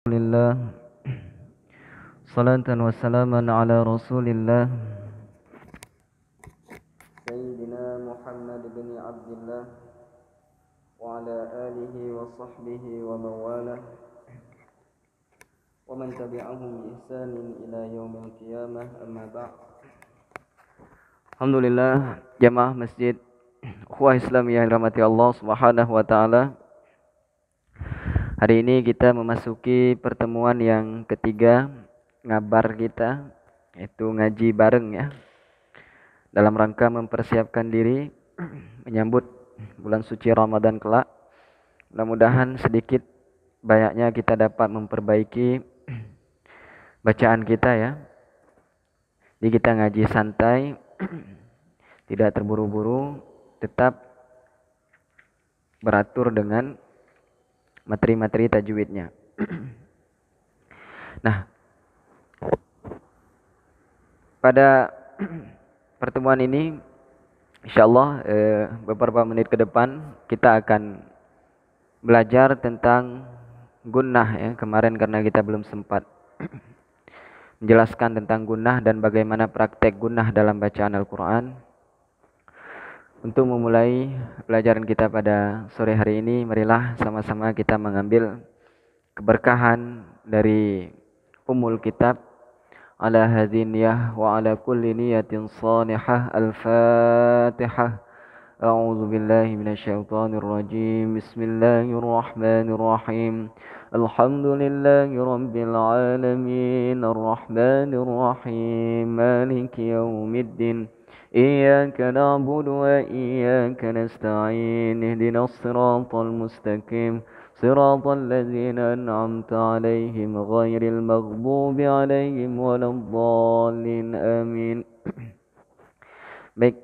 Alhamdulillah, salatan wassalaman ala rasulillah Sayyidina Muhammad bin Abdullah wa ala alihi wa sahbihi wa mawalah wa man tabi'ahum bi ihsanin ila yaumil qiyamah, amma ba'd. Alhamdulillah, jamaah masjid Ukhuwah Islamiyah yang dirahmati Allah Subhanahu wa taala. Hari ini kita memasuki pertemuan yang ketiga ngabar kita, yaitu ngaji bareng ya, dalam rangka mempersiapkan diri menyambut bulan suci Ramadan kelak. Mudah-mudahan sedikit banyaknya kita dapat memperbaiki bacaan kita ya. Jadi kita ngaji santai, tidak terburu-buru, tetap beratur dengan materi-materi tajwidnya. Nah, pada pertemuan ini insyaallah beberapa menit ke depan kita akan belajar tentang gunnah ya. Kemarin karena kita belum sempat menjelaskan tentang gunnah dan bagaimana praktek gunnah dalam bacaan Al-Quran. Untuk memulai pelajaran kita pada sore hari ini, marilah sama-sama kita mengambil keberkahan dari Ummul Kitab. Ala hadhin niyah wa ala kulli niyatin salihah. Al-Fatihah. أعوذ بالله من الشيطان الرجيم بسم الله الرحمن الرحيم الحمد لله رب العالمين الرحمن الرحيم مالك يوم الدين إياك نعبد وإياك نستعين اهدنا الصراط المستقيم صراط الذين أنعمت عليهم غير المغضوب عليهم ولا الضالين آمين. Baik,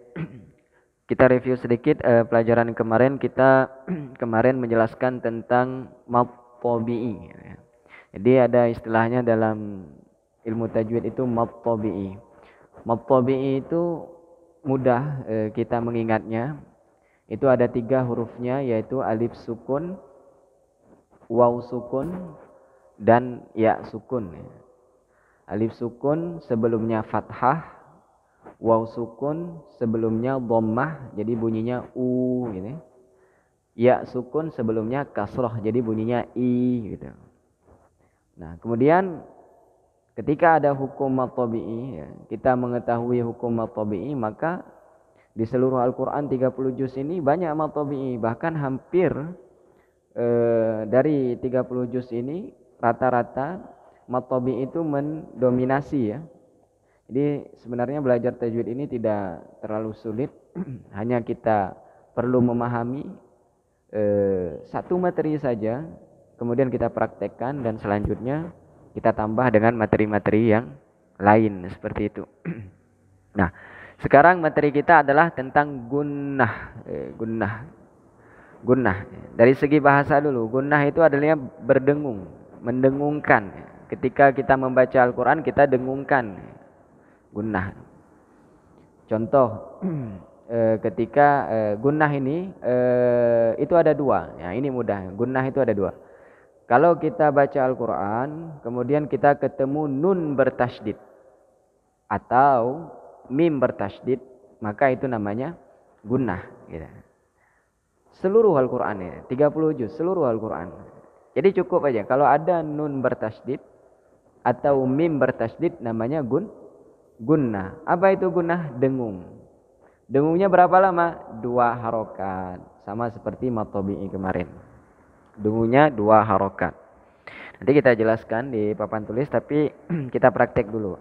kita review sedikit pelajaran kemarin. Kita kemarin menjelaskan tentang mad tabi'i. Jadi ada istilahnya dalam ilmu tajwid itu mad tabi'i. Mad tabi'i itu mudah kita mengingatnya. Itu ada 3 hurufnya, yaitu alif sukun, waw sukun, dan ya sukun. Alif sukun sebelumnya fathah, waw sukun sebelumnya dhammah, jadi bunyinya u gitu. Ya sukun sebelumnya kasrah, jadi bunyinya i gitu. Nah, kemudian ketika ada hukum mad tabi'i ya, kita mengetahui hukum mad tabi'i, maka di seluruh Al-Qur'an 30 juz ini banyak mad tabi'i, bahkan hampir dari 30 juz ini rata-rata mad tabi'i itu mendominasi ya. Jadi sebenarnya belajar tajwid ini tidak terlalu sulit, hanya kita perlu memahami satu materi saja, kemudian kita praktekkan dan selanjutnya kita tambah dengan materi-materi yang lain seperti itu. Nah, sekarang materi kita adalah tentang gunnah. Gunnah. Dari segi bahasa dulu, gunnah itu adalah berdengung, mendengungkan. Ketika kita membaca Al-Quran kita dengungkan. Gunnah. Contoh ketika gunnah ini itu ada 2. Ya, ini mudah. Gunnah itu ada 2. Kalau kita baca Al-Quran, kemudian kita ketemu nun bertasydid atau mim bertasydid, maka itu namanya gunnah. Gitu. Seluruh Al-Quran ya, 30 juz seluruh Al-Quran. Jadi cukup aja kalau ada nun bertasydid atau mim bertasydid, namanya gunnah. Apa itu gunnah? Dengung. Dengungnya berapa lama? 2 harokat. Sama seperti mad tabi'i kemarin. Dengungnya 2 harokat. Nanti kita jelaskan di papan tulis, tapi kita praktek dulu.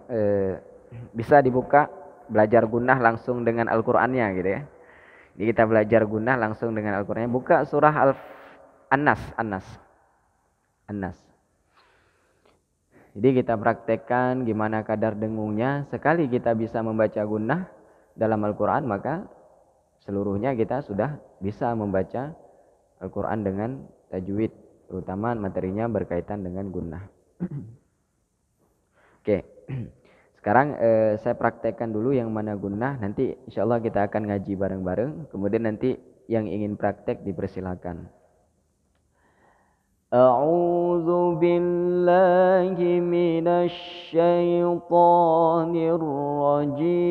Bisa dibuka belajar gunnah langsung dengan Al-Qur'annya gitu ya. Jadi kita belajar gunnah langsung dengan Al-Qur'annya. Buka surah An-Nas. Jadi kita praktekkan gimana kadar dengungnya. Sekali kita bisa membaca gunnah dalam Al-Quran, maka seluruhnya kita sudah bisa membaca Al-Quran dengan tajwid, terutama materinya berkaitan dengan gunnah. Oke, sekarang saya praktekkan dulu yang mana gunnah. Nanti insya Allah kita akan ngaji bareng-bareng. Kemudian nanti yang ingin praktek dipersilakan. A'udzu billahi minasy syaithanir rajim.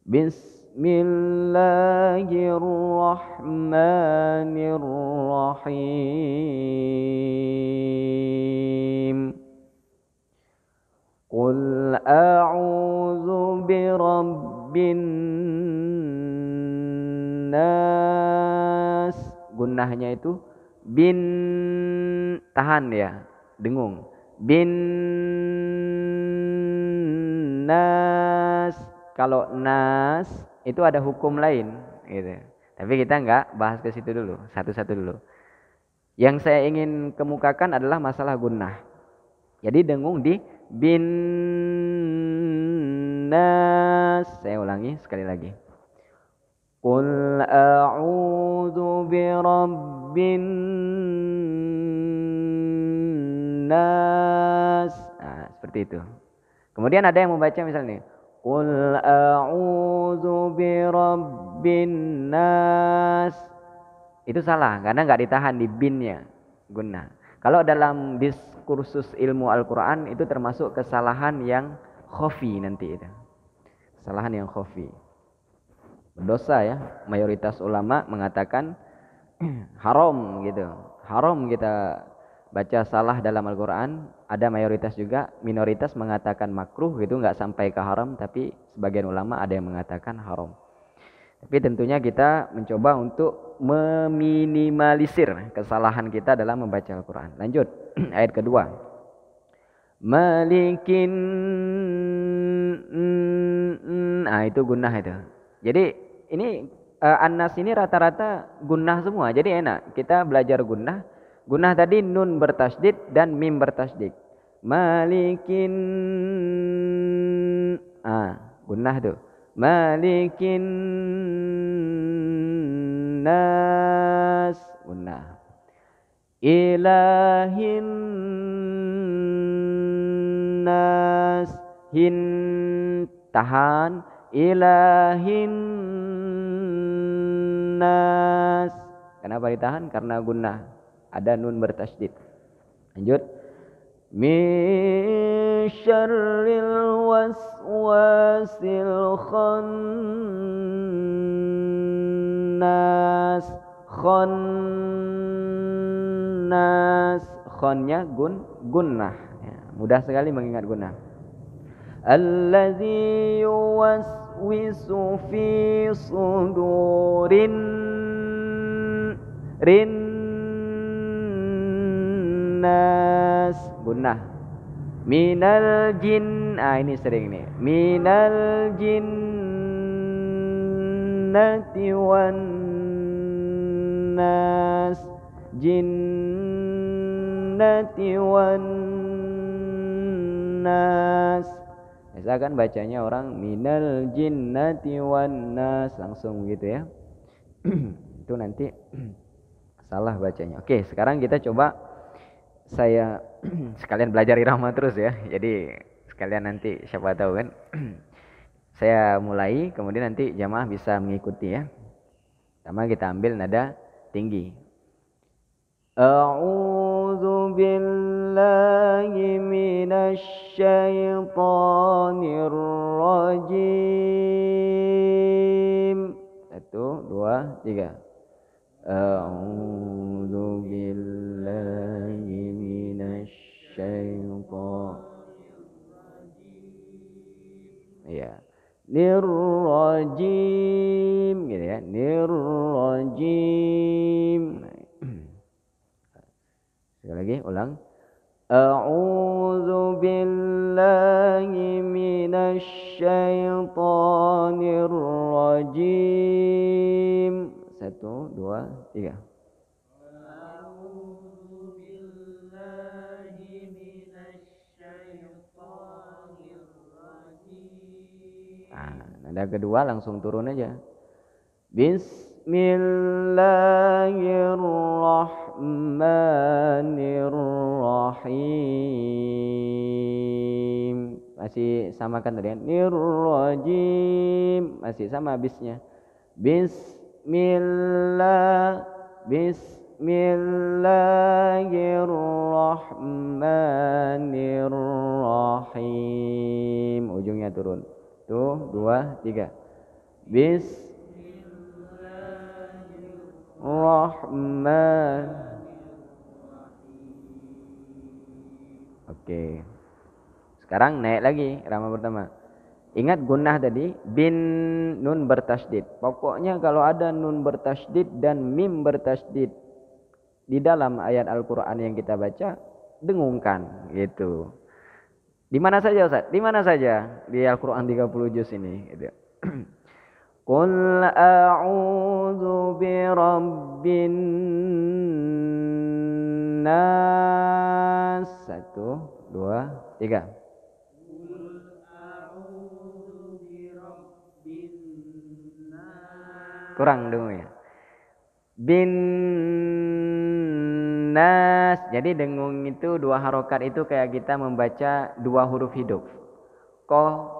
Bismillahirrahmanirrahim. Qul a'udzu birabbin nas. Gunnahnya itu bin, tahan ya, dengung. Bin nas. Kalau nas itu ada hukum lain gitu. Tapi kita nggak bahas ke situ dulu, satu-satu dulu. Yang saya ingin kemukakan adalah masalah gunnah. Jadi dengung di bin nas. Saya ulangi sekali lagi. Qul a'udzu birabbin nas. Nah, seperti itu. Kemudian ada yang membaca misalnya Qul a'udzu birabbin nas. Itu salah karena nggak ditahan di binnya, gunnah. Kalau dalam diskursus ilmu Al-Qur'an itu termasuk kesalahan yang khafi nanti itu. Kesalahan yang khafi. Berdosa ya, mayoritas ulama mengatakan haram gitu. Haram kita baca salah dalam Al-Qur'an. Ada mayoritas juga, minoritas mengatakan makruh gitu, nggak sampai ke haram, tapi sebagian ulama ada yang mengatakan haram. Tapi tentunya kita mencoba untuk meminimalisir kesalahan kita dalam membaca Al-Quran. Lanjut, ayat kedua. Malikin, nah itu gunnah itu. Jadi ini An-Nas ini rata-rata gunnah semua, jadi enak. Kita belajar gunnah. Gunnah tadi nun bertasydid dan mim bertasydid. Malikin, gunnah tuh. Malikin nas, gunnah. Ilahin nas, hin tahan. Ilahin nas. Kenapa ditahan? Karena gunnah. Ada nun bertasydid. Lanjut. Min syarril waswasil khannas. Khannas. Khonnya gunnah ya, mudah sekali mengingat gunnah. Allazi yuwaswisu fi sudurin nas, gunnah. Minal jin, ini sering nih. Minal jinnati wan nas, jinnati wan nas. Misalkan bacanya orang minal jinnati wan nas langsung gitu ya. Itu nanti salah bacanya. Oke, sekarang kita coba, saya sekalian belajar irama terus ya. Jadi sekalian nanti siapa tahu kan. Saya mulai, kemudian nanti jamaah bisa mengikuti ya. Pertama kita ambil nada tinggi. A'udzu billahi minasy syaithanir rajim. 1, 2, 3. A'udzu billahi minasy syaithanir rajim. Ya. Nirrajim gitu ya. Nirrajim. Sekali lagi ulang. A'udzu billahi minasy syaithanir rajim. 1, 2, 3. A'udzu billahi minasy syaithanir rajim. Nada kedua langsung turun aja. Bismillahirrahmanirrahim. Masih samakan tadi kan? Nirrajim. Masih sama habisnya. Bismillah. Bismillahirrahmanirrahim. Ujungnya turun. Tuh, 2, 3. Bismillahirrahman. Oke. Sekarang naik lagi irama pertama. Ingat gunnah tadi, bin nun bertasydid. Pokoknya kalau ada nun bertasydid dan mim bertasydid di dalam ayat Al-Qur'an yang kita baca, dengungkan gitu. Di mana saja Ustaz? Di mana saja di Al-Qur'an 30 juz ini gitu. Qul a'udzu birabbin nas. 1, 2, 3. Kurang dengung ya. Bin nas. Jadi dengung itu 2 harokat itu kayak kita membaca 2 huruf hidup. Ko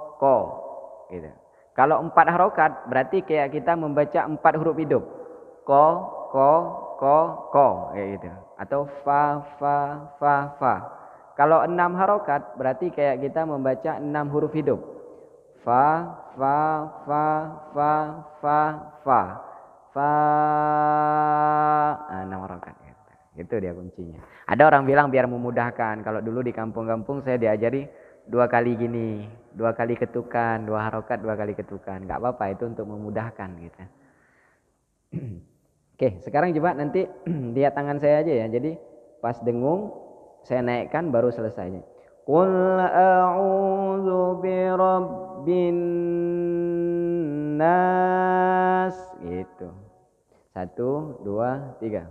gitu. Kalau 4 harokat berarti kayak kita membaca 4 huruf hidup. Ko kayak gitu. Atau fa. Kalau 6 harokat berarti kayak kita membaca 6 huruf hidup. Fa. Nah, 6 harokat. Itu dia kuncinya. Ada orang bilang biar memudahkan. Kalau dulu di kampung-kampung saya diajari 2 kali gini, 2 kali ketukan, 2 harokat, 2 kali ketukan. Enggak apa-apa, itu untuk memudahkan gitu. Oke, sekarang coba nanti lihat tangan saya aja ya. Jadi pas dengung saya naikkan baru selesai. Qul a'udzu birabbin nas gitu. 1, 2, 3.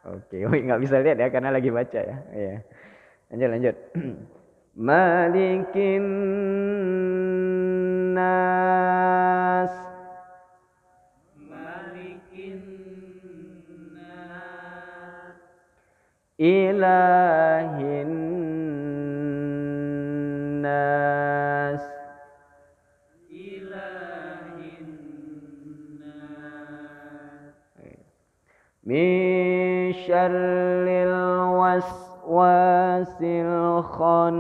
Oke, nggak bisa lihat ya karena lagi baca ya. Iya. Lanjut. Malikin nas. Ilahin nas. Min syarril waswasil khannas.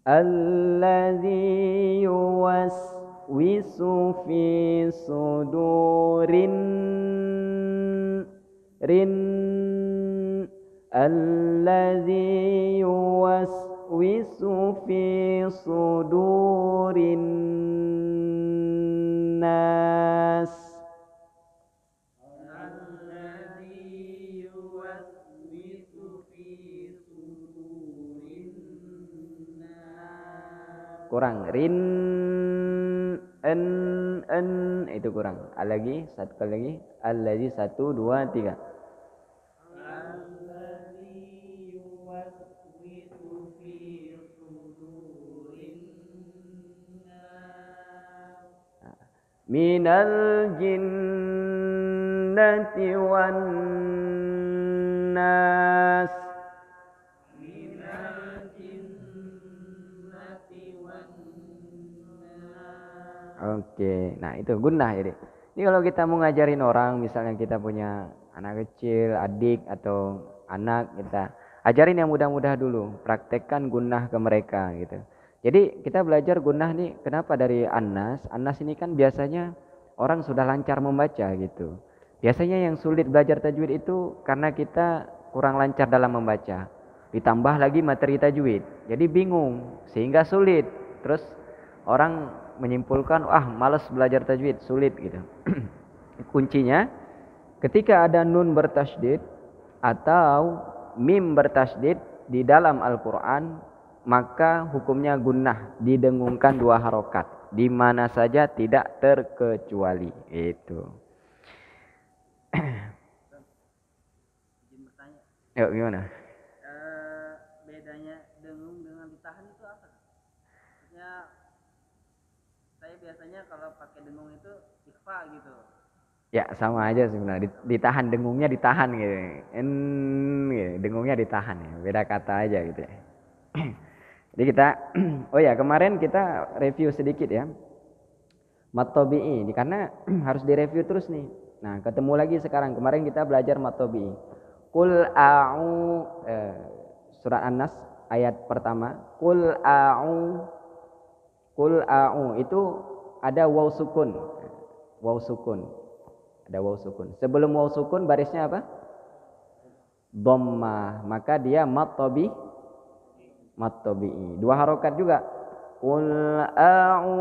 Alladzi yuwaswisu fi sudurin alladzi yuwaswisu fi sudurin nas. Kurang en itu kurang. Lagi satu kali lagi. Allazi 1, 2, 3. Minal jinnati wan nas. Oke, nah itu gunnah jadi. Ini kalau kita mau ngajarin orang, misalnya kita punya anak kecil, adik atau anak, kita ajarin yang mudah-mudah dulu, praktekkan gunnah ke mereka gitu. Jadi kita belajar gunnah nih, kenapa dari An-Nas? An-Nas ini kan biasanya orang sudah lancar membaca gitu. Biasanya yang sulit belajar tajwid itu karena kita kurang lancar dalam membaca. Ditambah lagi materi tajwid, jadi bingung sehingga sulit. Terus orang menyimpulkan, malas belajar tajwid, sulit gitu. Kuncinya ketika ada nun bertasydid atau mim bertasydid di dalam Al-Qur'an, maka hukumnya gunnah, didengungkan 2 harokat di mana saja tidak terkecuali. Itu. Yuk gimana? Bedanya dengung dengan ditahan itu apa? Maksudnya saya biasanya kalau pakai dengung itu ikhfa gitu. Ya sama aja sebenarnya. Ditahan dengungnya ditahan gitu. Gitu. Dengungnya ditahan ya. Beda kata aja gitu ya. Jadi kita oh ya kemarin kita review sedikit ya. Mat tabi'i karena harus direview terus nih. Nah, ketemu lagi sekarang. Kemarin kita belajar mat tabi'i. Qul a'u surat An-Nas ayat pertama. Qul a'u itu ada waw sukun. Waw sukun. Ada waw sukun. Sebelum waw sukun barisnya apa? Dhammah. Maka dia mat tabi'i. Dua harokat juga. Qul a'u.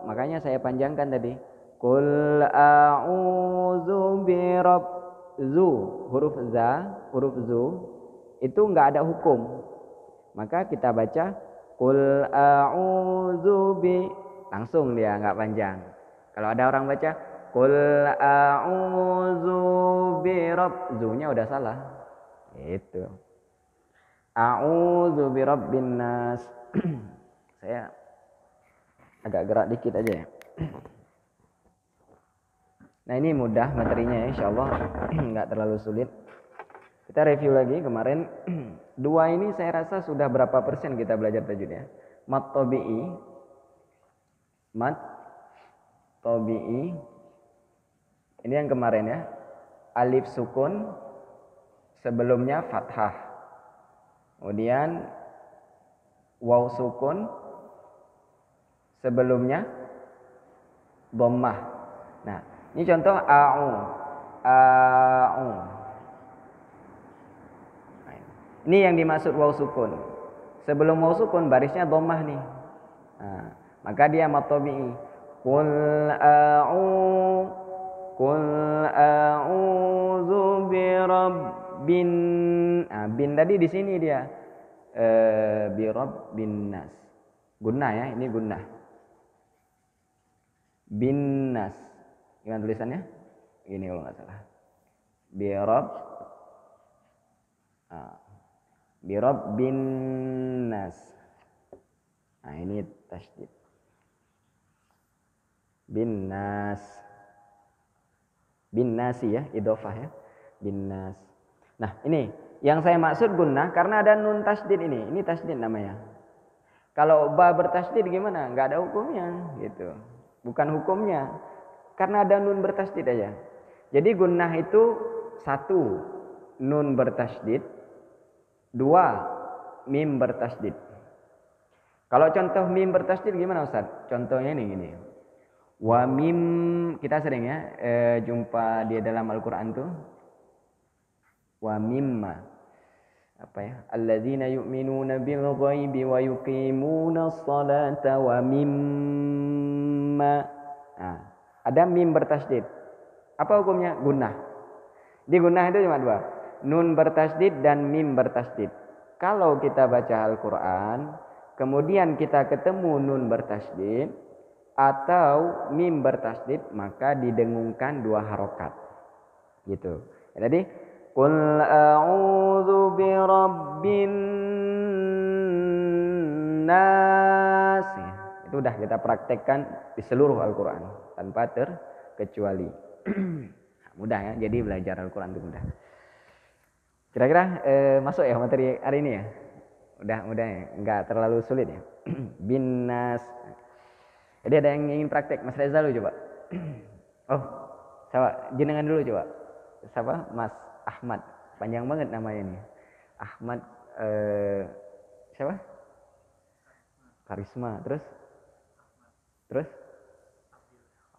Makanya saya panjangkan tadi. Qul a'udzu birabb zu huruf za, huruf zu itu enggak ada hukum. Maka kita baca qul a'udzu bi langsung dia enggak panjang. Kalau ada orang baca qul a'udzu birabb zu-nya udah salah. Itu. A'udzu birabbin nas. Saya agak gerak dikit aja ya. Nah ini mudah materinya ya insyaallah. Nggak terlalu sulit. Kita review lagi kemarin. Dua ini saya rasa sudah berapa persen kita belajar tajwid ya. Mat tabi'i. Mat tabi'i. Ini yang kemarin ya. Alif sukun. Sebelumnya fathah. Kemudian waw sukun. Sebelumnya dhammah. Nah, ini contoh a'u. A'u. Ini yang dimaksud waw sukun. Sebelum waw sukun barisnya dhammah nih. Nah, maka dia mat tabi'i. Qul a'u Qul a'udzu birabbin. Nah, bin tadi di sini dia. Birabbin nas. Gunnah ya, ini gunnah. Bin nas. Gimana tulisannya? Gini kalau nggak salah. Birabbin nas. Nah, ini tasydid. Bin nas. Bin nasi ya, idhofah ya. Bin nas. Nah, ini yang saya maksud gunnah karena ada nun tasydid ini. Ini tasydid namanya. Kalau ba bertasydid gimana? Nggak ada hukumnya gitu. Bukan hukumnya. Karena ada nun bertasydid aja. Jadi gunnah itu satu nun bertasydid, dua mim bertasydid. Kalau contoh mim bertasydid gimana Ustaz? Contohnya ini gini. Wa mim kita sering ya jumpa di dalam Al-Qur'an tuh. Wa mimma apa ya? Alladzina yu'minuna bil ghaibi wa yuqimunas salata wa mimma. Nah, ada mim bertasydid. Apa hukumnya? Gunnah. Di gunnah itu cuma dua. Nun bertasydid dan mim bertasydid. Kalau kita baca Al-Qur'an, kemudian kita ketemu nun bertasydid atau mim bertasydid, maka didengungkan dua harokat. Gitu. Ya, tadi Qul a'udzu birabbin nas. Itu udah kita praktekkan di seluruh Al-Qur'an tanpa terkecuali. Mudah ya, jadi belajar Al-Qur'an itu mudah. Kira-kira masuk ya materi hari ini ya? Mudah ya, enggak terlalu sulit ya. Bin nas. Jadi ada yang ingin praktek, Mas Reza dulu coba. Oh, coba jenengan dulu coba. Siapa? Mas Ahmad, panjang banget namanya nih. Ahmad siapa? Karisma, terus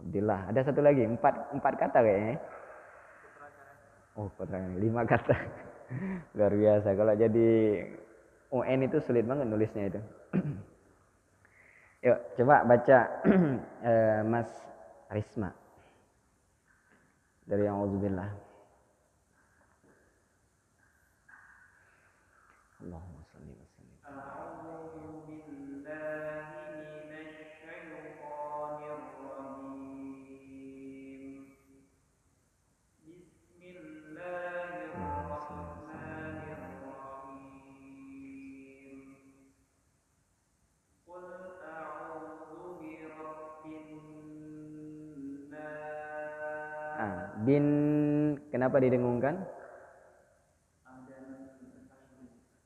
Abdillah. Ada satu lagi, empat kata kayaknya. Oh, Putra, 5 kata. Luar biasa. Kalau jadi UN itu sulit banget nulisnya itu. Yuk, coba baca Mas Karisma. Dari A'udzubillah. Allahumma shalli wa sallim. A'udzu billahi minasy syaithanir rajim. Bismillahirrahmanirrahim. Qul a'udzu birabbin bin kenapa didengungkan?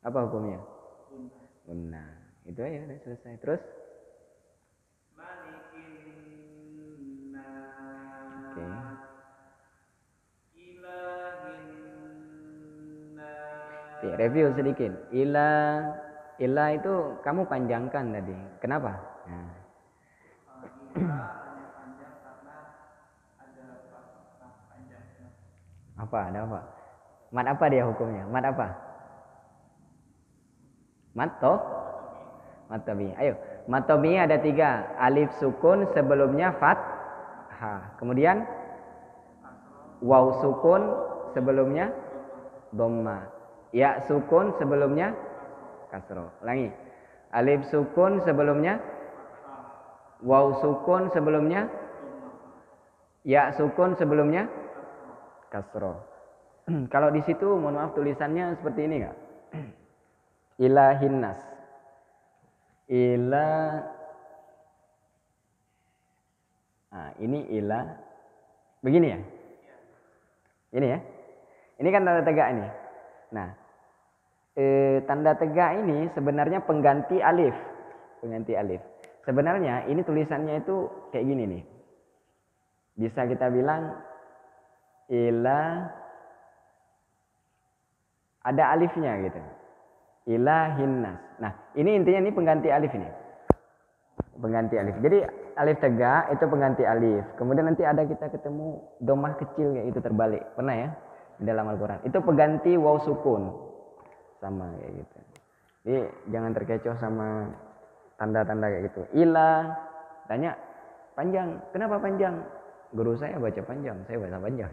Apa hukumnya? Gunnah. Itu aja udah selesai. Terus? Oke. Oke, review sedikit. Ila itu kamu panjangkan tadi. Kenapa? Nah. Apa? Ada apa? Mat apa dia hukumnya? Mat apa? Mat tabi. Ayo, mat tabi ada 3. Alif sukun sebelumnya fathah. Kemudian waw sukun sebelumnya dhamma. Ya sukun sebelumnya kasroh. Ulangi. Alif sukun sebelumnya waw sukun sebelumnya ya sukun sebelumnya kasroh. Kalau di situ mohon maaf tulisannya seperti ini enggak? Ilahinnas. Nah, ini ila begini ya? Ini ya. Ini kan tanda tegak ini. Nah, tanda tegak ini sebenarnya pengganti alif. Pengganti alif. Sebenarnya ini tulisannya itu kayak gini nih. Bisa kita bilang ila ada alifnya gitu. Ilahinnas. Nah, ini intinya ini pengganti alif ini. Pengganti alif. Jadi alif tegak itu pengganti alif. Kemudian nanti ada kita ketemu domah kecil kayak itu terbalik. Pernah ya? Di dalam Al-Qur'an. Itu pengganti waw sukun. Sama kayak gitu. Jadi jangan terkecoh sama tanda-tanda kayak gitu. Ila tanya panjang. Kenapa panjang? Guru saya baca panjang, saya baca panjang.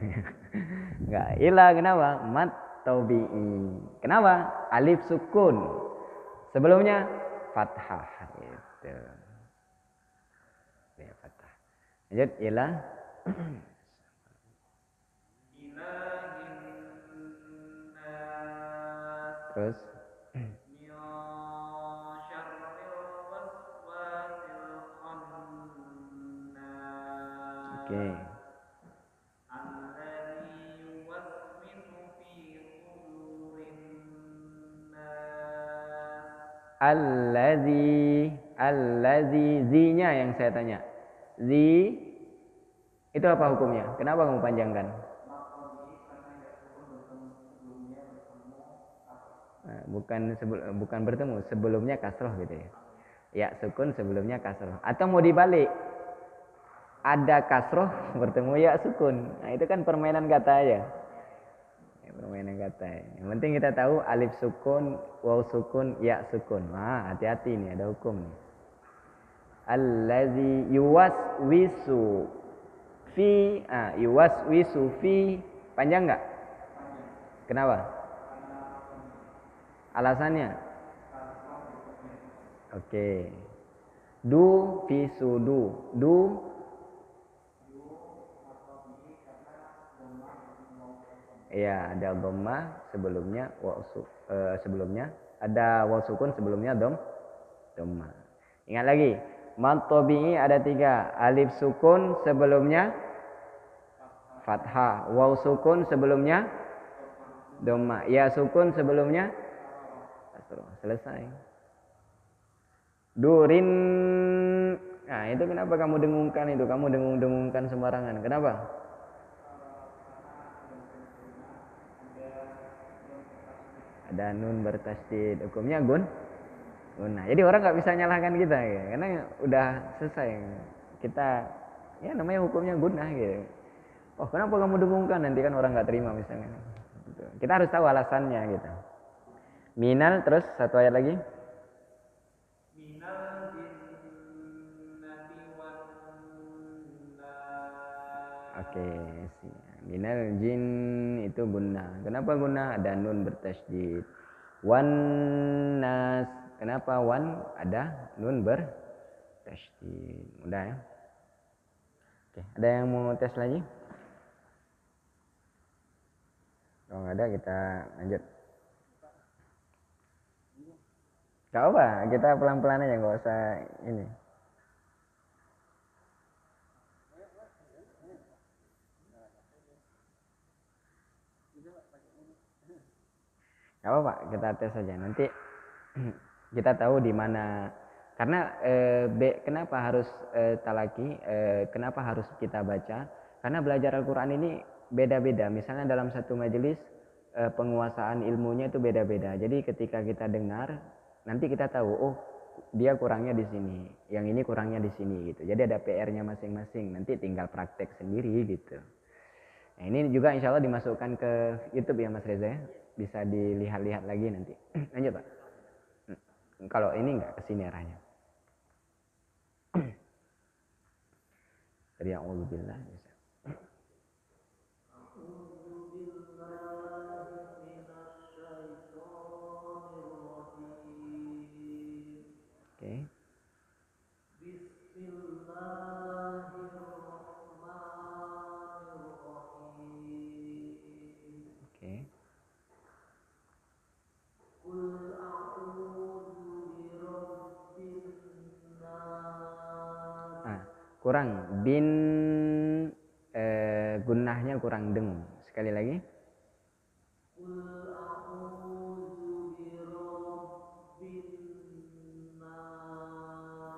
Enggak, ila kenapa? Mat taubi'i. Kenapa? Alif sukun. Sebelumnya fathah gitu. Ya, fathah. Lanjut ila. Terus oke. Allazi zinya yang saya tanya. Zi itu apa hukumnya? Kenapa kamu panjangkan? Nah, bukan bertemu, sebelumnya kasroh gitu ya. Ya sukun sebelumnya kasroh. Atau mau dibalik, ada kasroh bertemu ya sukun. Nah itu kan permainan kata aja. Ya, permainan kata. Yang penting kita tahu alif sukun, waw sukun, ya sukun. Nah hati-hati nih ada hukum nih. Allazi yuwaswisu fi yuwaswisu fi panjang nggak? Kenapa? Alasannya? Oke. Du fi sudu. Du ya ada dhamma sebelumnya sebelumnya ada waw sukun sebelumnya dhamma. Ingat lagi, mad tabi'i ada 3. Alif sukun sebelumnya fathah, waw sukun sebelumnya dhamma, ya sukun sebelumnya kasroh. Selesai. Durin. Nah, itu kenapa kamu dengungkan itu? Kamu dengung-dengungkan sembarangan. Kenapa? Ada nun bertasydid. Hukumnya gunnah. Jadi orang nggak bisa nyalahkan kita ya, karena udah selesai. Kita ya namanya hukumnya gunnah gitu. Oh, kenapa kamu dengungkan? Nanti kan orang nggak terima misalnya. Kita harus tahu alasannya gitu. Minal, terus satu ayat lagi. Oke, minal jin itu gunnah. Kenapa gunnah? Ada nun bertasydid. Wan nas. Kenapa wan? Ada nun bertasydid. Udah ya. Oke, ada yang mau tes lagi? Kalau nggak ada kita lanjut. Gak apa, kita pelan-pelan aja, nggak usah ini. Gak apa Pak, kita tes saja nanti. Kita tahu di mana, karena kenapa harus talaki, kenapa harus kita baca, karena belajar Al-Quran ini beda-beda. Misalnya dalam satu majelis penguasaan ilmunya itu beda-beda, jadi ketika kita dengar nanti kita tahu, oh dia kurangnya di sini, yang ini kurangnya di sini gitu. Jadi ada PR-nya masing-masing, nanti tinggal praktek sendiri gitu. Nah, ini juga insya Allah dimasukkan ke YouTube ya Mas Reza ya, bisa dilihat-lihat lagi nanti. Lanjut Pak. Kalau ini enggak kesini arahnya. Dari a'udzubillah bisa. Oke. Oke. Kurang bin, gunnahnya kurang dengung. Sekali lagi.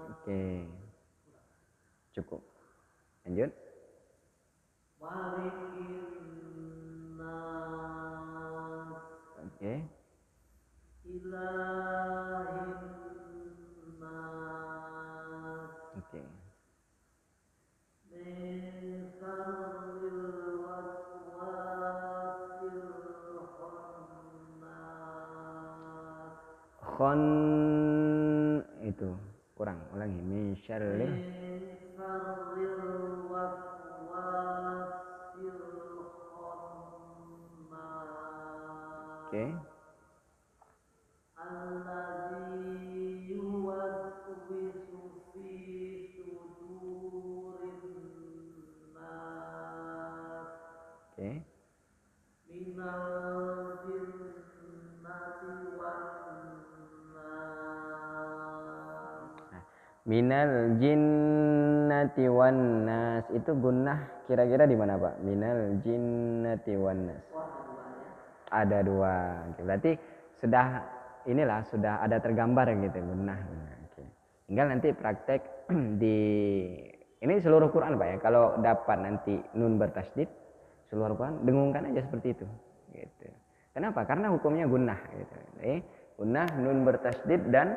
Oke. Cukup. Lanjut. Oke. Oke. Khon itu kurang, ulangi. Min syarril. Oke. Oke. Minal jinnati wan nas, itu gunnah kira-kira di mana Pak? Minal jinnati wan nas. Ada dua. Berarti sudah sudah ada tergambar gitu gunnah. Oke. Tinggal nanti praktek di ini seluruh Quran Pak ya. Kalau dapat nanti nun bertasydid seluruh Quran, dengungkan aja seperti itu. Gitu. Kenapa? Karena hukumnya gunnah gitu. Gunnah, nun bertasydid dan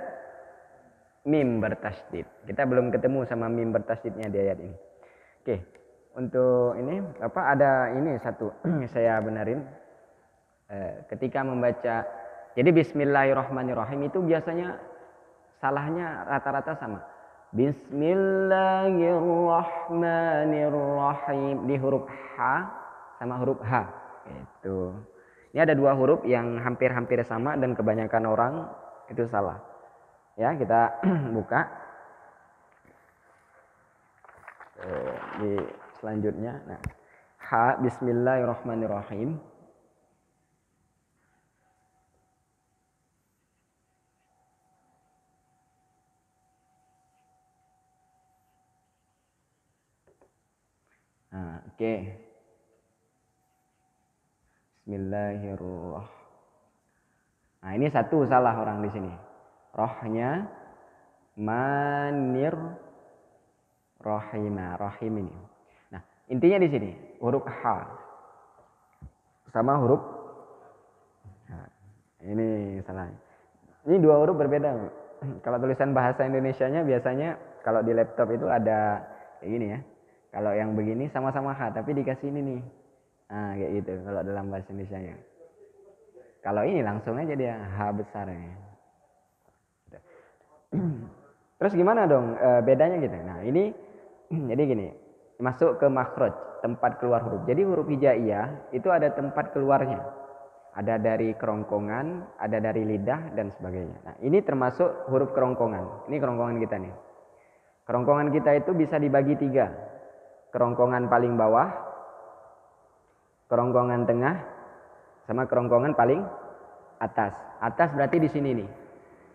mim bertasydid. Kita belum ketemu sama mim bertasydidnya di ayat ini. Oke. Untuk ini ada ini satu saya benarin. Ketika membaca, jadi Bismillahirrahmanirrahim itu biasanya salahnya rata-rata sama. Bismillahirrahmanirrahim di huruf H sama huruf H. Itu. Ini ada dua huruf yang hampir-hampir sama dan kebanyakan orang itu salah. Ya, kita buka di selanjutnya. Nah, H Bismillahirrahmanirrahim. Nah, oke. Bismillahirrahmanirrahim. Nah, ini satu salah orang di sini. Rohnya manir rohima, rohim ini. Nah, intinya di sini huruf H sama huruf H. Ini salah. Ini dua huruf berbeda. Kalau tulisan bahasa Indonesianya biasanya kalau di laptop itu ada kayak gini ya. Kalau yang begini sama-sama H tapi dikasih ini nih. Nah, kayak gitu kalau dalam bahasa Indonesianya. Kalau ini langsung aja dia H besar ya. Terus gimana dong bedanya gitu. Nah, ini jadi gini, masuk ke makhraj, tempat keluar huruf. Jadi huruf hijaiyah itu ada tempat keluarnya. Ada dari kerongkongan, ada dari lidah dan sebagainya. Nah, ini termasuk huruf kerongkongan. Ini kerongkongan kita nih. Kerongkongan kita itu bisa dibagi 3. Kerongkongan paling bawah, kerongkongan tengah, sama kerongkongan paling atas. Atas berarti di sini nih.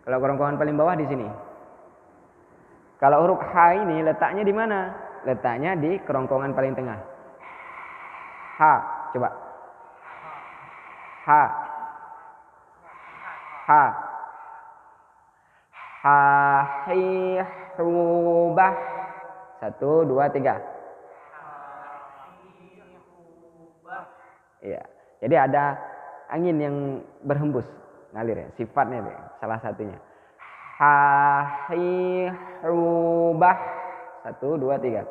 Kalau kerongkongan paling bawah di sini. Kalau huruf H ini letaknya di mana? Letaknya di kerongkongan paling tengah. H, coba. Ha. Ha. Hahihubah. 1, 2, 3. Iya. Jadi ada angin yang berhembus, ngalir ya. Sifatnya deh, salah satunya. Hahihubah. 1, 2, 3.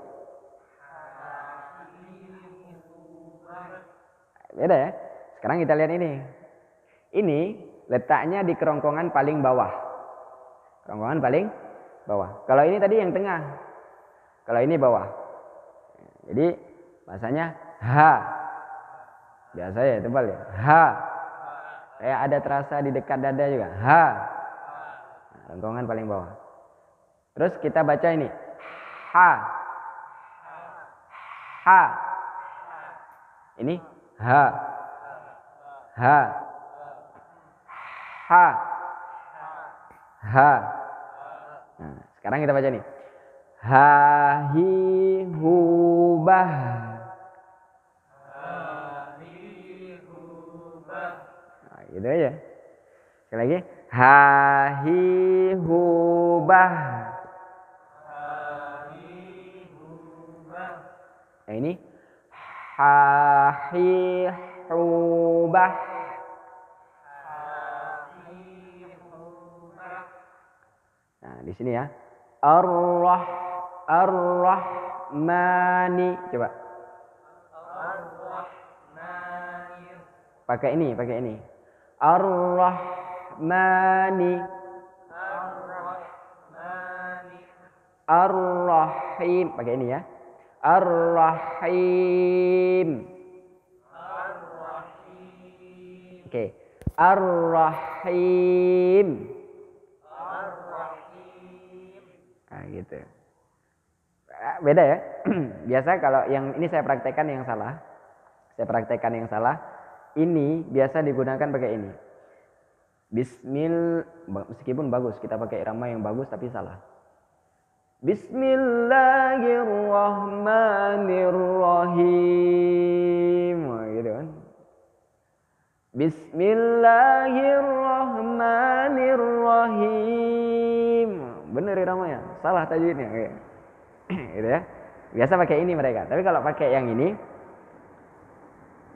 Beda ya. Sekarang kita lihat ini. Ini letaknya di kerongkongan paling bawah. Kerongkongan paling bawah. Kalau ini tadi yang tengah. Kalau ini bawah. Jadi bahasanya ha. Biasa ya, tebal ya. Ha. Kayak ada terasa di dekat dada juga. Ha. Nah, kerongkongan paling bawah. Terus kita baca ini. Ha. Ha. Ini ha. Ha. Ha. Ha. Nah, sekarang kita baca nih. Hahihubah. Nah, gitu aja. Sekali lagi. Hahihubah. Nah, ini. Hahihubah. Nah, di sini ya. Ar-Rahmani. Coba. Pakai ini. Ar-Rahmani. Ar-Rahim. Pakai ini ya. Ar-Rahim. Oke. Ar-Rahim. Nah, gitu. Beda ya. Biasa kalau yang ini saya praktekkan yang salah. Ini biasa digunakan pakai ini. Meskipun bagus, kita pakai irama yang bagus tapi salah. Bismillahirrahmanirrahim. Gitu kan. Bismillahirrahmanirrahim. Benar iramanya, salah tajwidnya. Gitu ya. Biasa pakai ini mereka. Tapi kalau pakai yang ini,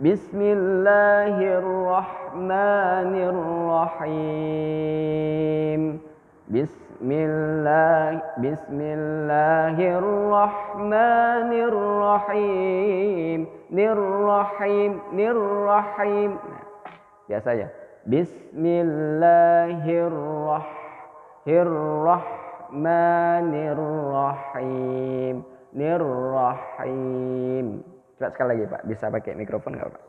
Bismillahirrahmanirrahim. Bismillahirrahmanirrahim. Nirrahim. Nah, biasa ya. Bismillahirrahmanirrahim. Nirrahim. Coba sekali lagi Pak, bisa pakai mikrofon nggak Pak?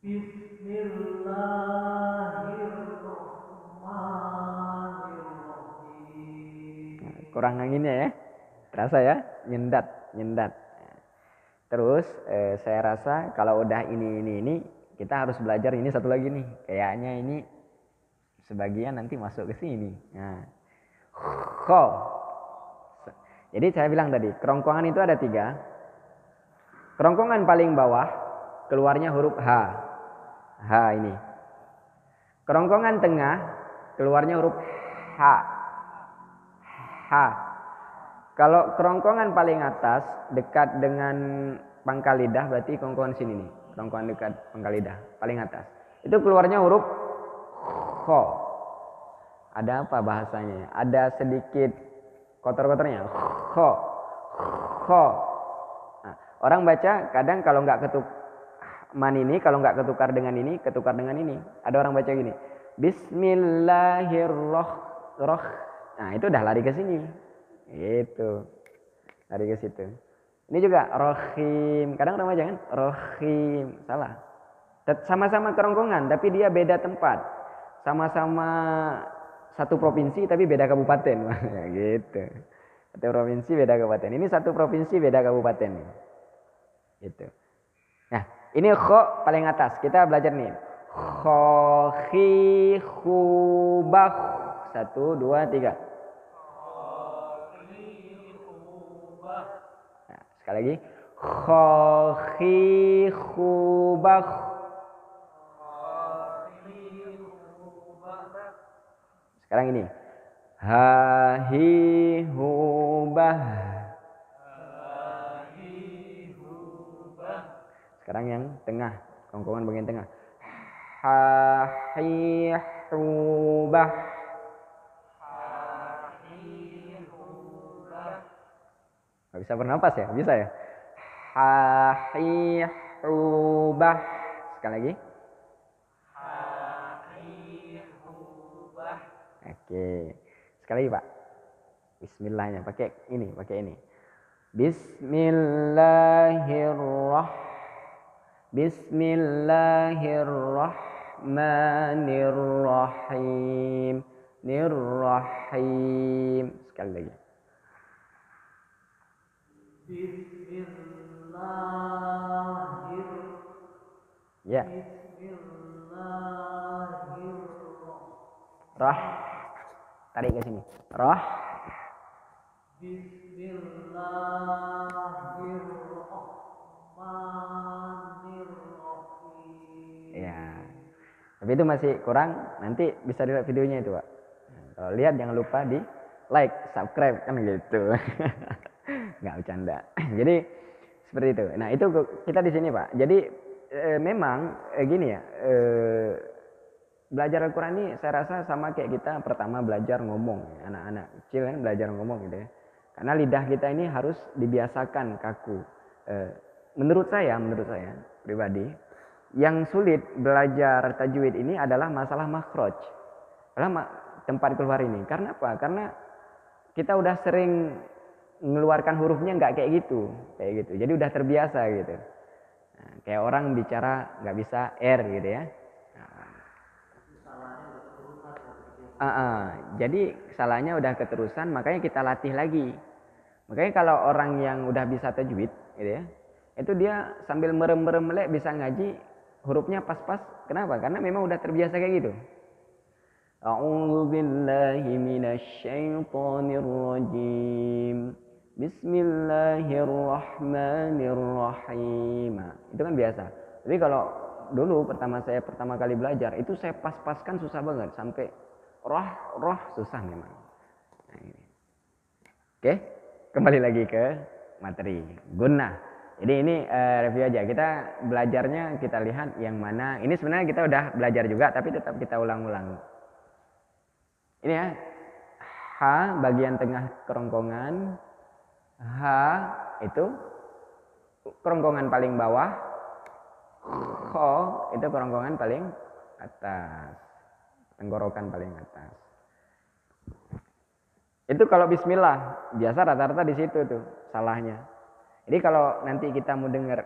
Bismillahirrahmanirrahim. Kurang anginnya ya, terasa ya, nyendat. Terus saya rasa kalau udah ini kita harus belajar ini satu lagi nih. Kayaknya ini sebagian nanti masuk ke sini. Nah, kho. Jadi saya bilang tadi, kerongkongan itu ada 3. Kerongkongan paling bawah keluarnya huruf H. H ini. Kerongkongan tengah keluarnya huruf H. H. Kalau kerongkongan paling atas dekat dengan pangkal lidah berarti kerongkongan sini nih. Kerongkongan dekat pangkal lidah paling atas. Itu keluarnya huruf kho. Ada apa bahasanya? Ada sedikit kotor-kotornya. Kho. Nah, orang baca kadang kalau nggak kalau nggak ketukar dengan ini, ketukar dengan ini. Ada orang baca gini. Bismillahirrahmanirrahim. Nah, itu udah lari ke sini. Gitu. Lari ke situ. Ini juga rohim. Kadang orang baca kan rohim. Salah. Sama-sama kerongkongan tapi dia beda tempat. Sama-sama satu provinsi tapi beda kabupaten. Gitu. Satu provinsi beda kabupaten. Ini satu provinsi beda kabupaten. Gitu. Nah, ini kho paling atas. Kita belajar nih. Khohi khubah. 1, 2, 3. Nah, sekali lagi. Khohi khubah. Sekarang ini. Hahi hubah. Sekarang yang tengah, kerongkongan bagian tengah. Hahi hubah. Gak bisa bernapas ya? Bisa ya? Hahi hubah. Sekali lagi. Oke. Sekali lagi, Pak. Bismillahnya pakai ini. Bismillahirrahmanirrahim. Nirrahim. Sekali lagi. Ya. Rah. Tarik ke sini. Rah. Ya. Tapi itu masih kurang. Nanti bisa dilihat videonya itu, Pak. Kalau lihat jangan lupa di like, subscribe kan gitu. Nggak bercanda. Jadi seperti itu. Nah itu kita di sini, Pak. Jadi memang gini ya. Belajar Al-Quran ini saya rasa sama kayak kita pertama belajar ngomong. Anak-anak kecil kan belajar ngomong gitu ya. Karena lidah kita ini harus dibiasakan kaku. Menurut saya pribadi, yang sulit belajar tajwid ini adalah masalah makhraj. Adalah tempat keluar ini. Karena apa? Karena kita udah sering mengeluarkan hurufnya nggak kayak gitu. Jadi udah terbiasa gitu. Nah, kayak orang bicara nggak bisa R gitu ya. Jadi salahnya udah keterusan, makanya kita latih lagi. Makanya kalau orang yang udah bisa tajwid gitu ya, itu dia sambil merem-merem melek bisa ngaji, hurufnya pas-pas. Kenapa? Karena memang udah terbiasa kayak gitu. A'udzubillahi minasyaitonirrajim. Bismillahirrahmanirrahim. Itu kan biasa. Tapi kalau dulu pertama kali belajar, itu saya pas-paskan susah banget sampai roh susah memang. Nah, ini. Oke, kembali lagi ke materi gunnah. Jadi ini review aja. Kita belajarnya kita lihat yang mana. Ini sebenarnya kita udah belajar juga, tapi tetap kita ulang-ulang. Ini ya, H bagian tengah kerongkongan, H itu kerongkongan paling bawah, Kho itu kerongkongan paling atas, tenggorokan paling atas. Itu kalau bismillah, biasa rata-rata di situ tuh salahnya. Jadi kalau nanti kita mau dengar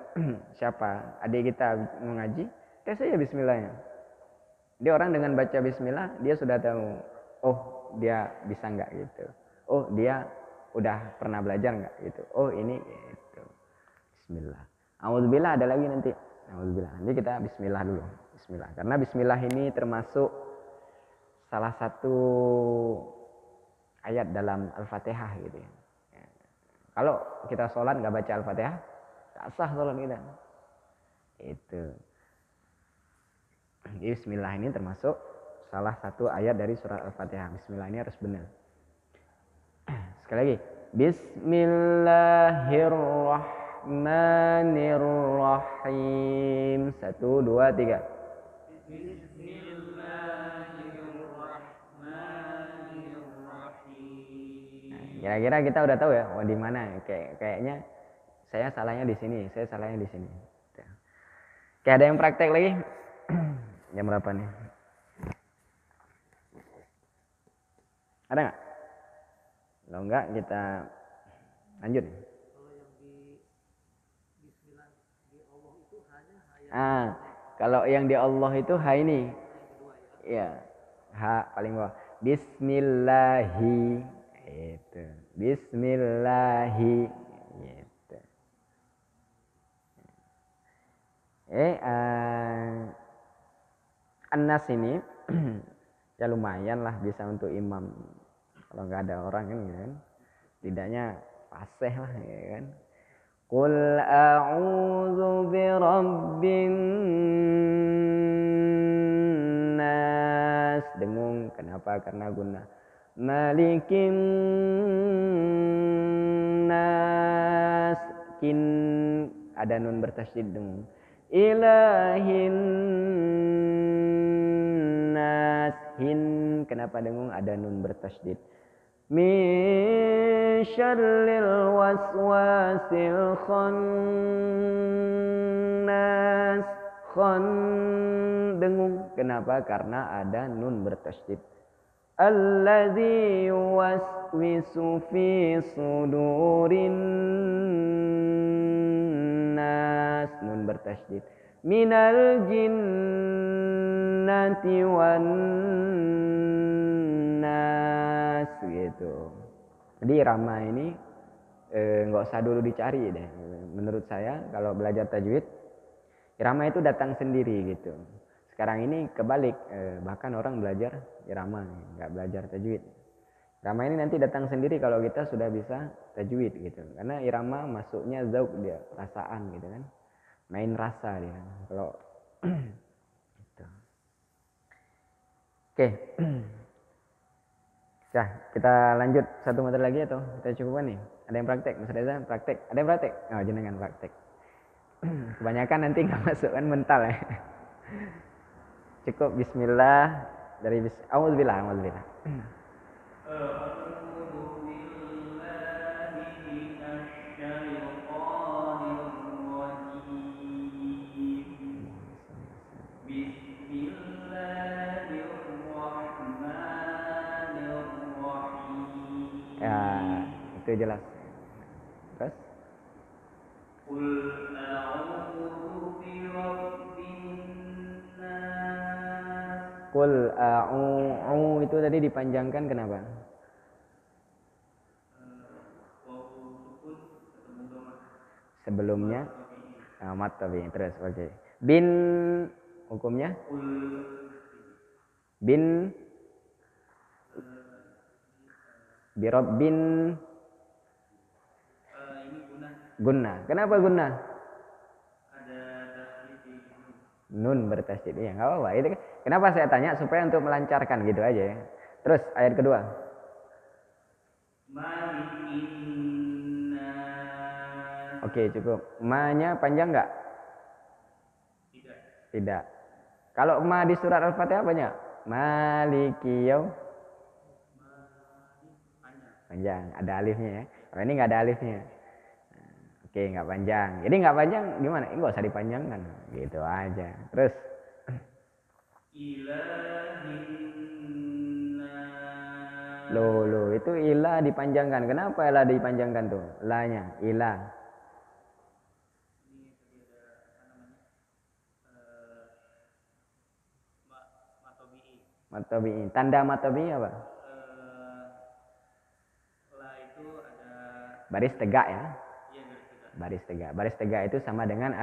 siapa adik kita mengaji, tes aja bismillahnya. Dia orang dengan baca bismillah, dia sudah tahu, oh dia bisa nggak gitu. Oh dia udah pernah belajar nggak gitu. Oh ini gitu. Bismillah. Auzubillah ada lagi nanti. Auzubillah. Nanti kita bismillah dulu. Bismillah. Karena bismillah ini termasuk salah satu ayat dalam Al-Fatihah gitu ya. Kalau kita sholat nggak baca Al-Fatihah, nggak sah sholat kita. Itu. Jadi bismillah ini termasuk salah satu ayat dari surat Al-Fatihah. Bismillah ini harus benar. Sekali lagi. Bismillahirrahmanirrahim. 1, 2, 3. Kira-kira kita udah tahu ya, di mana? Kayaknya saya salahnya di sini, saya salahnya di sini. Kayak ada yang praktek lagi? Jam berapa nih? Ada nggak? Kalau enggak kita lanjut. Kalau yang di Allah itu H ini. Ya, H paling bawah. Bismillahi. Itu. Bismillahi. Gitu. An-Nas ini ya lumayan lah bisa untuk imam. Kalau nggak ada orang kan, tidaknya fasih lah ya kan. Qul a'udzu birabbin nas. Dengung. Kenapa? Karena gunnah. Malikin nas. Kin ada nun bertasydid dengung. Ilahin nas. Hin kenapa dengung? Ada nun bertasydid. Min syarril waswasil khannas. Khan dengung. Kenapa? Karena ada nun bertasydid. Alladzi yuwaswisu fi sudurin nas. Nun bertasydid. Minal jinnati wan nas gitu. Jadi irama ini nggak usah dulu dicari deh. Menurut saya kalau belajar tajwid, irama itu datang sendiri gitu. Sekarang ini kebalik, bahkan orang belajar irama, nggak belajar tajwid. Irama ini nanti datang sendiri kalau kita sudah bisa tajwid gitu. Karena irama masuknya zauq dia, rasaan gitu kan. Main rasa dia. Kalau gitu. Oke. Ya, kita lanjut satu materi lagi atau kita cukupkan nih? Ada yang praktek? Mas Reza praktek? Ada yang praktek? Oh, jenengan praktek. Kebanyakan nanti nggak masuk kan mental ya. Cukup bismillah dari auzubillah. Ya, itu jelas. Terus? Qul a'u itu tadi dipanjangkan kenapa? Sebelumnya mat tapi terus oke. Bin hukumnya? Bin Birabbin gunnah. Kenapa gunnah? Nun bertasydid. Ya enggak apa-apa. Itu kenapa saya tanya supaya untuk melancarkan gitu aja ya. Terus ayat kedua. Oke, cukup. Ma-nya panjang enggak? Tidak. Kalau ma di surat Al-Fatihah banyak. Maliki yaum panjang, ada alifnya ya. Kalau ini nggak ada alifnya. Oke, nggak panjang. Jadi nggak panjang gimana? Nggak usah dipanjangkan, gitu aja. Terus lo itu ilah dipanjangkan. Kenapa ilah dipanjangkan tuh? Lanya, ilah. Matobi'i. Tanda matobi'i apa? Baris tegak ya. Baris tegak. Baris tegak itu sama dengan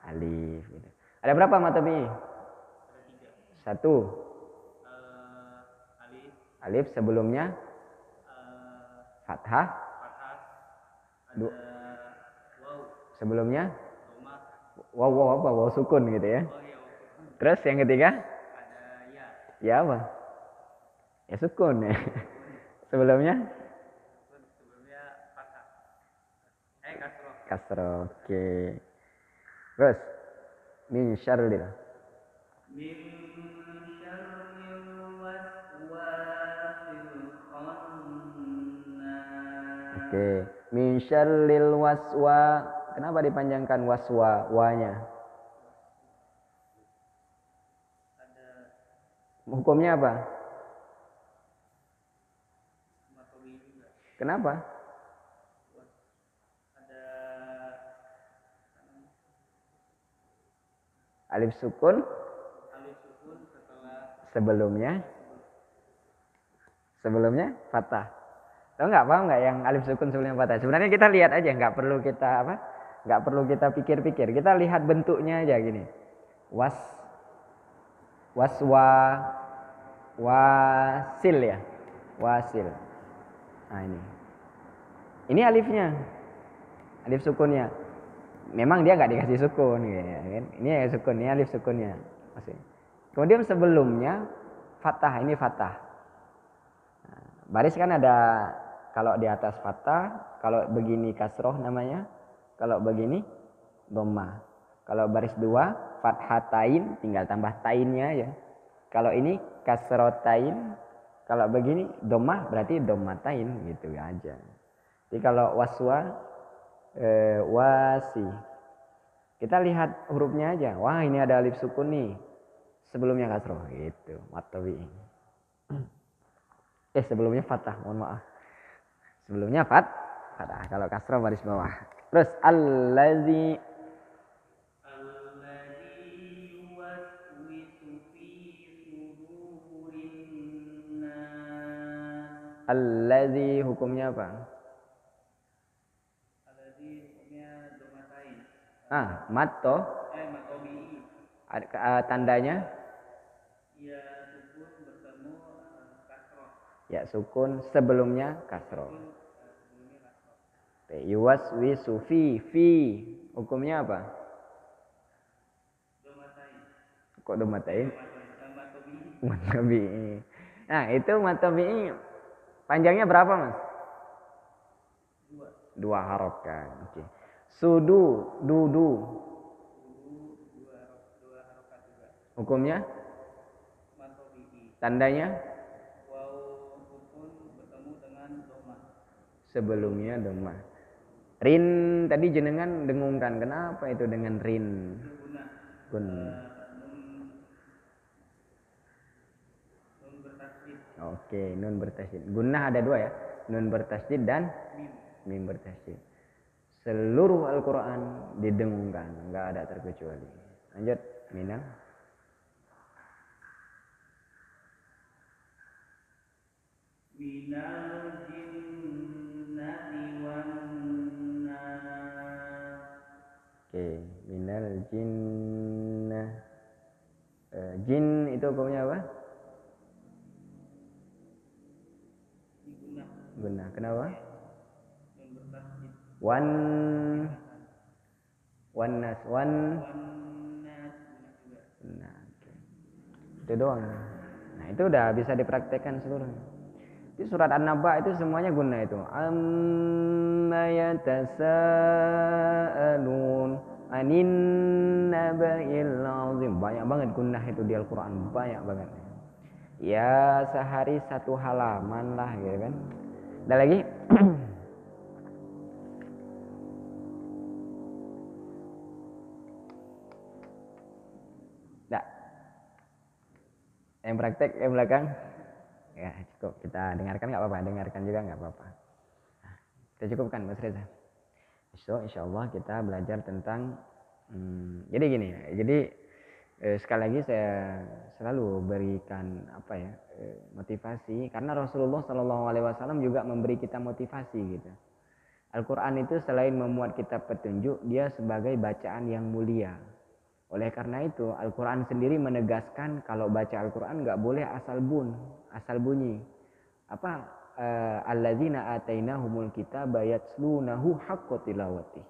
alif gitu. Ada berapa matobi'i? Satu. Alif sebelumnya fathah. Sebelumnya waw apa? Waw sukun gitu ya. Terus yang ketiga? Ya apa? Ya sukun ya. Sebelumnya? Kasroh. Oke. Terus min syarril. Oke. Min syarril waswa. Kenapa dipanjangkan waswa? Wa-nya. Hukumnya apa? Kenapa? Alif sukun sebelumnya fathah. Tahu nggak, paham nggak yang alif sukun sebelumnya fathah? Sebenarnya kita lihat aja, nggak perlu kita pikir-pikir. Kita lihat bentuknya aja gini. Waswa wasil ya. Wasil. Nah ini alifnya. alif sukunnya. Memang dia nggak dikasih sukun, ya kan? Ini ya sukun, ini alif sukunnya. Masih. Kemudian sebelumnya fathah, ini fathah. Nah, baris kan ada, kalau di atas fathah, kalau begini kasroh namanya, kalau begini dhammah. Kalau baris 2 fathatain, tinggal tambah tainnya ya. Kalau ini kasrotain, kalau begini dhammah berarti dhammatain gitu aja. Jadi kalau waswa wasi, kita lihat hurufnya aja. Wah, ini ada alif sukun nih. Sebelumnya kasroh gitu, matawi. Sebelumnya fathah, mohon maaf. Sebelumnya fathah. Kalau kasroh baris bawah. Terus allazi allazi hukumnya apa? Allazi hukumnya domatain. Matto. Matobi. Tandanya? Ya sukun bertemu kasroh. Ya sukun sebelumnya kasroh. Yuwaswisu fi hukumnya apa? Domatain. Kok domatain? Matobi. Matobi. Nah itu matobi panjangnya berapa mas? 2 harokat. Oke. Sudu, dudu. Dua harokat juga. Hukumnya? Matobi. Tandanya? Waw sukun bertemu dengan dhammah. Sebelumnya dhammah. Rin tadi jenengan dengungkan. Kenapa itu dengan rin? Gun. Nun bertasydid. Oke, nun bertasydid. Gunnah ada 2 ya. Nun bertasydid dan mim bertasydid. Seluruh Al-Quran didengungkan, nggak ada terkecuali. Lanjut, minal. Minal jinnati wan nas. Oke, minal jinnah. Jin itu hukumnya apa? Gunnah. Kenapa? Wan nas. Nah, okay. Itu doang. Nah itu udah bisa dipraktekkan seluruhnya. Di surat An-Naba itu semuanya guna itu. Amma yatasaalun anin naba'il azim. Banyak banget gunnah itu di Al-Quran, banyak banget. Ya sehari 1 halaman lah gitu kan. Ada lagi? Nah, yang praktek yang belakang ya cukup, kita dengarkan nggak apa-apa, dengarkan juga nggak apa-apa. Nah, kita cukupkan Mas Reza. So insyaallah kita belajar tentang jadi gini ya, jadi sekali lagi saya selalu berikan motivasi, karena Rasulullah SAW juga memberi kita motivasi gitu. Al-Quran itu selain memuat kita petunjuk, dia sebagai bacaan yang mulia. Oleh karena itu Al-Quran sendiri menegaskan kalau baca Al-Quran nggak boleh asal bunyi. Alladzina atainahumul kitaba yatslunahu haqqa tilawati.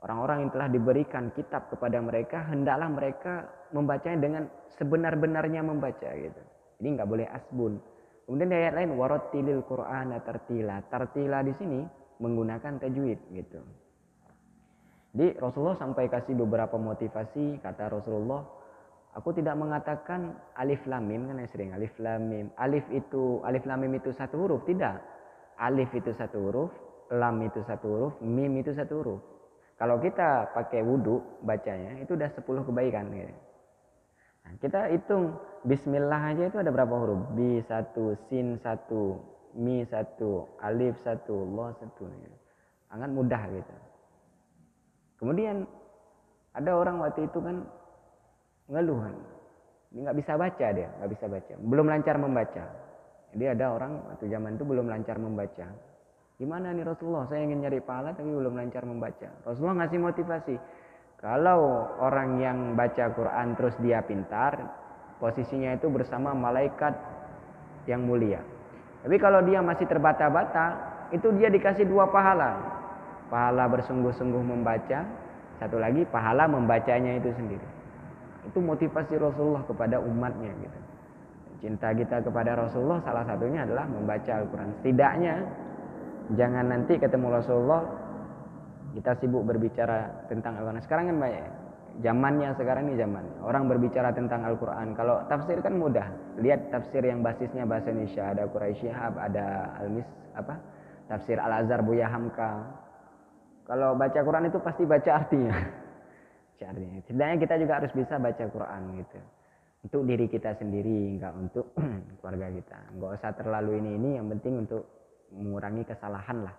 Orang-orang yang telah diberikan kitab kepada mereka, hendaklah mereka membacanya dengan sebenar-benarnya membaca gitu. Ini nggak boleh asbun. Kemudian di ayat lain warattilil Qur'ana tartila. Tartila di sini menggunakan tajwid gitu. Jadi Rasulullah sampai kasih beberapa motivasi. Kata Rasulullah, aku tidak mengatakan alif lam mim, kan sering alif lam mim. Alif lam mim itu 1 huruf, tidak. Alif itu 1 huruf, lam itu 1 huruf, mim itu 1 huruf. Kalau kita pakai wudu bacanya itu udah 10 kebaikan gitu. Nah, kita hitung bismillah aja itu ada berapa huruf? Bi 1, sin 1, mi 1, alif 1, lo 1. Sangat mudah gitu. Kemudian ada orang waktu itu kan ngeluhan, nggak bisa baca, dia nggak bisa baca, belum lancar membaca. Jadi ada orang waktu zaman itu belum lancar membaca. Gimana nih Rasulullah, saya ingin nyari pahala tapi belum lancar membaca. Rasulullah ngasih motivasi, kalau orang yang baca Quran terus dia pintar, posisinya itu bersama malaikat yang mulia. Tapi kalau dia masih terbata-bata, itu dia dikasih 2 pahala. pahala bersungguh-sungguh membaca, satu lagi pahala membacanya itu sendiri. Itu motivasi Rasulullah kepada umatnya gitu. Cinta kita kepada Rasulullah salah satunya adalah membaca Al-Quran. Setidaknya jangan nanti ketemu Rasulullah kita sibuk berbicara tentang Al-Quran. Sekarang kan banyak zamannya, sekarang ini zaman orang berbicara tentang Al-Quran. Kalau tafsir kan mudah, lihat tafsir yang basisnya bahasa Indonesia, ada Quraisy Shihab, ada tafsir Al-Azhar Buya Hamka. Kalau baca Quran itu pasti baca artinya. Setidaknya kita juga harus bisa baca Quran gitu, untuk diri kita sendiri, enggak untuk keluarga kita. Enggak usah terlalu ini, yang penting untuk mengurangi kesalahan lah.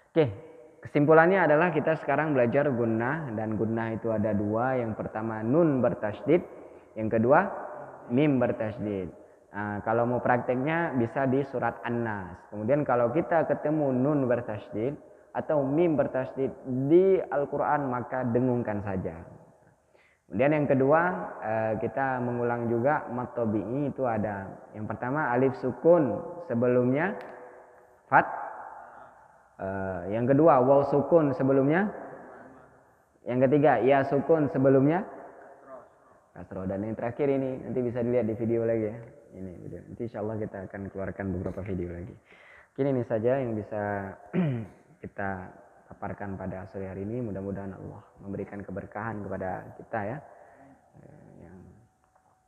Oke, kesimpulannya adalah kita sekarang belajar gunnah, dan gunnah itu ada dua. Yang pertama nun bertasydid, yang kedua mim bertasydid. Nah, kalau mau prakteknya bisa di surat An-Nas. Kemudian kalau kita ketemu nun bertasydid atau mim bertasydid di Al-Quran, maka dengungkan saja. Kemudian yang kedua, kita mengulang juga mad tabi'i itu ada. Yang pertama alif sukun sebelumnya fat. Yang kedua waw sukun sebelumnya. Yang ketiga ya sukun sebelumnya kasroh. Dan yang terakhir ini nanti bisa dilihat di video lagi ya. Ini video. Nanti insyaallah kita akan keluarkan beberapa video lagi. Ini saja yang bisa kita paparkan pada sore hari ini. Mudah-mudahan Allah memberikan keberkahan kepada kita ya.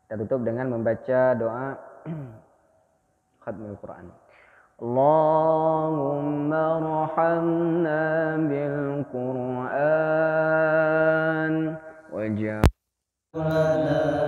Kita tutup dengan membaca doa khatmul Quran. Allahumma rahamna bil Quran waj'alna